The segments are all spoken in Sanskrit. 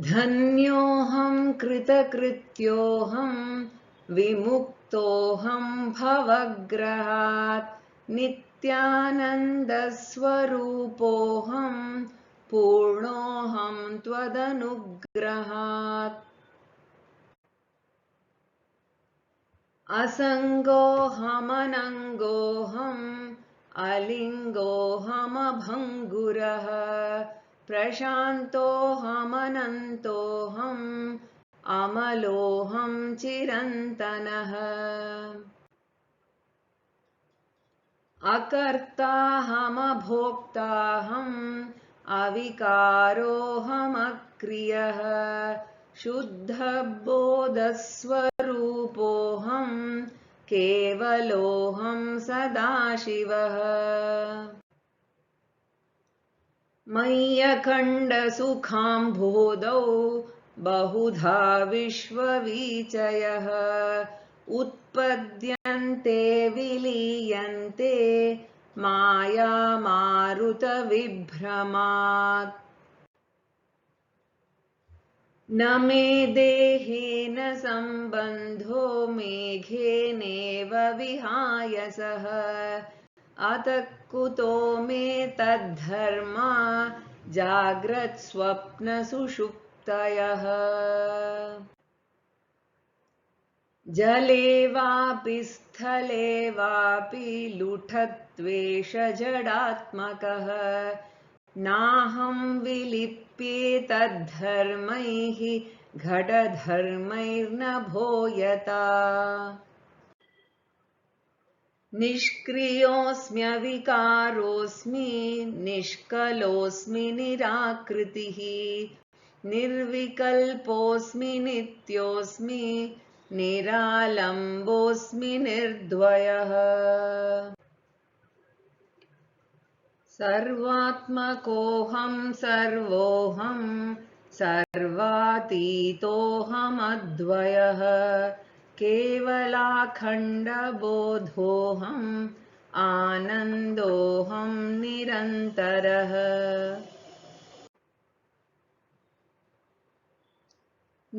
धन्योऽहं कृतकृत्योऽहं विमुक्तोऽहं भवग्रहात् नित्यानन्दस्वरूपोऽहं पूर्णोऽहं त्वदनुग्रहात् असङ्गोऽहमनङ्गोऽहम् अलिङ्गोऽहमभङ्गुरः प्रशान्तोऽहमनन्तोऽहम् अमलोऽहं चिरन्तनः अकर्ताहमभोक्ताहम् अविकारोऽहमक्रियः शुद्धबोधस्वरूपोऽहं केवलोऽहं सदाशिवः मय्यखण्डसुखाम्भोधौ बहुधा विश्ववीचयः उत्पद्यन्ते विलीयन्ते मायामारुतविभ्रमात् न मे देहेन सम्बन्धो मेघेनेव विहायसः अतः कुतो मे तद्धर्मा जाग्रत्स्वप्नसुषुप्तयः जले वापि स्थले वापि लुठत्वेषजडात्मकः नाहं विलिप्येतद्धर्मैः घटधर्मैर्नभो यता निष्क्रियोऽस्म्यविकारोऽस्मि निष्कलोऽस्मि निराकृतिः निर्विकल्पोऽस्मि नित्योऽस्मि निरालम्बोऽस्मि निर्द्वयः सर्वात्मकोऽहं सर्वोऽहं सर्वातीतोऽहमद्वयः केवलाखण्डबोधोऽहम् आनन्दोऽहं निरन्तरः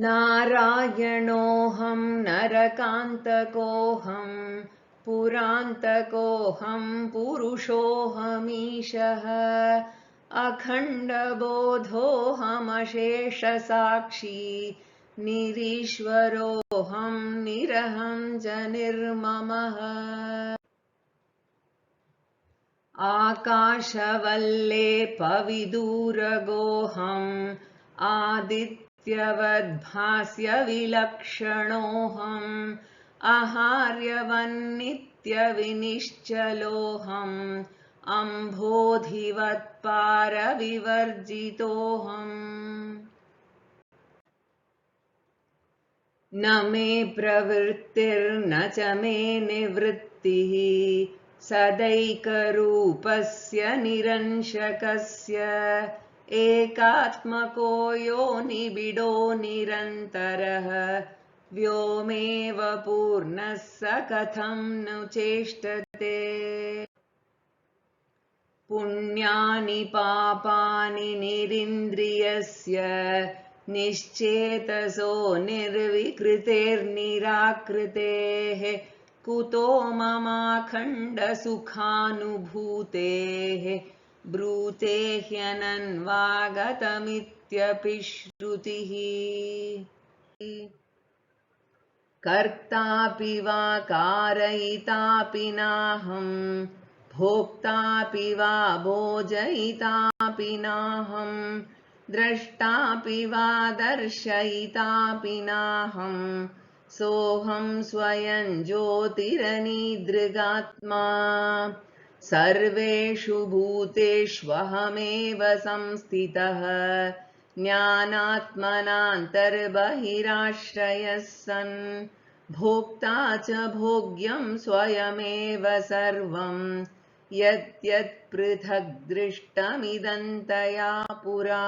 नारायणोऽहं नरकान्तकोऽहं पुरान्तकोऽहं पुरुषोऽहमीशः अखण्डबोधोऽहमशेषसाक्षी निरीश्वरोऽहं निरहं च निर्ममः आकाशवल्लेपविदूरगोऽहम् आदित्यवद्भास्यविलक्षणोऽहम् आहार्यवन्नित्यविनिश्चलोऽहम् अम्भोधिवत्पारविवर्जितोऽहम् न मे प्रवृत्तिर्न च मे निवृत्तिः सदैकरूपस्य निरंशकस्य एकात्मको योनिबिडो निरन्तरः व्योमेव पूर्णः स कथं नु चेष्टते पुण्यानि पापानि निरिन्द्रियस्य निश्चेतसो निर्विकृतेर्निराकृतेः कुतो ममाखण्डसुखानुभूतेः ब्रूते ह्यनन्वागतमित्यपि श्रुतिः कर्तापि वा कारयितापि नाहं भोक्तापि वा भोजयितापि नाहं द्रष्टापि वा दर्शयितापि नाहं सोऽहं स्वयं ज्योतिरनीदृगात्मा सर्वेषु भूतेष्वहमेव संस्थितः ज्ञानात्मनान्तर्बहिराश्रयः सन् भोक्ता च भोग्यं स्वयमेव सर्वं यद्यत् पृथग् दृष्टमिदन्तया पुरा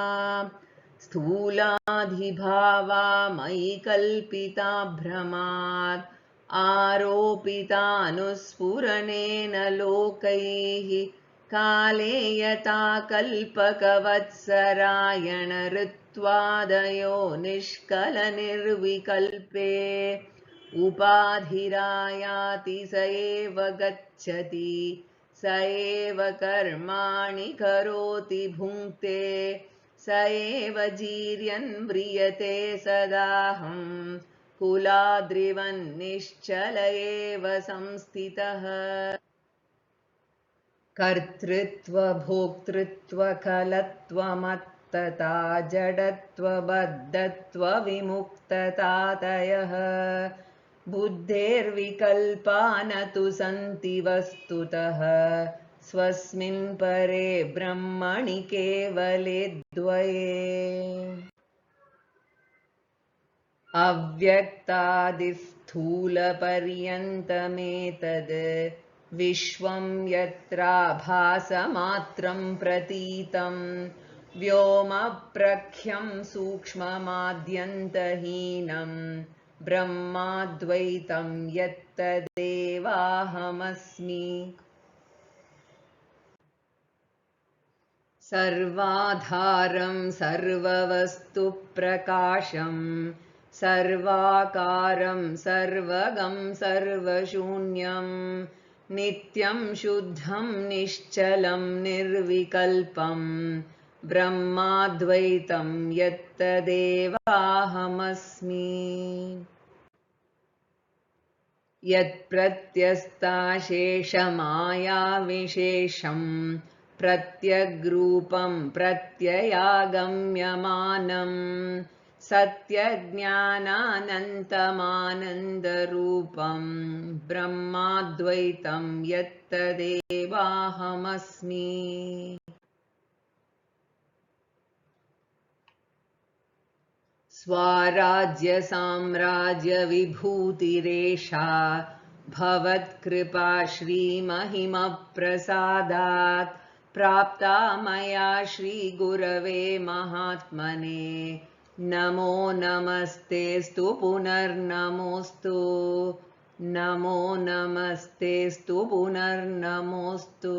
स्थूलाधिभावा मयि कल्पिता भ्रमात् आरोपितानुस्फुरनेन लोकैः काले यथा कल्पकवत्सरायण कर्तृत्वादयो निष्कलनिर्विकल्पे उपाधिरायाति स एव गच्छति स एव कर्माणि करोति भुङ्क्ते स एव जीर्यन् म्रियते सदाहं कुलाद्रिवन्निश्चल एव संस्थितः। कर्तृत्वभोक्तृत्वकलत्वमत्तता जडत्वबद्धत्वविमुक्ततातयः बुद्धेर्विकल्पा न तु सन्ति वस्तुतः स्वस्मिन् परे ब्रह्मणि केवले द्वये। अव्यक्तादिस्थूलपर्यन्तमेतद् विश्वं यत्राभासमात्रं प्रतीतं व्योमप्रख्यं सूक्ष्ममाद्यन्तहीनं ब्रह्माद्वैतं यत्तदेवाहमस्मि। सर्वाधारं सर्ववस्तुप्रकाशं सर्वाकारं सर्वगं सर्वशून्यं नित्यं शुद्धं निश्चलं निर्विकल्पं ब्रह्माद्वैतं यत्तदेवाहमस्मि। यत्प्रत्यस्ताशेषमायाविशेषं प्रत्यग्रूपं प्रत्ययागम्यमानं सत्यज्ञानानन्तमानन्दरूपं ब्रह्माद्वैतं यत्तदेवाहमस्मि। स्वाराज्यसाम्राज्यविभूतिरेषा भवत्कृपा श्रीमहिमप्रसादात् प्राप्ता मया श्रीगुरवे महात्मने नमो नमस्तेस्तु पुनर्नमोऽस्तु नमो नमस्तेस्तु पुनर्नमोऽस्तु।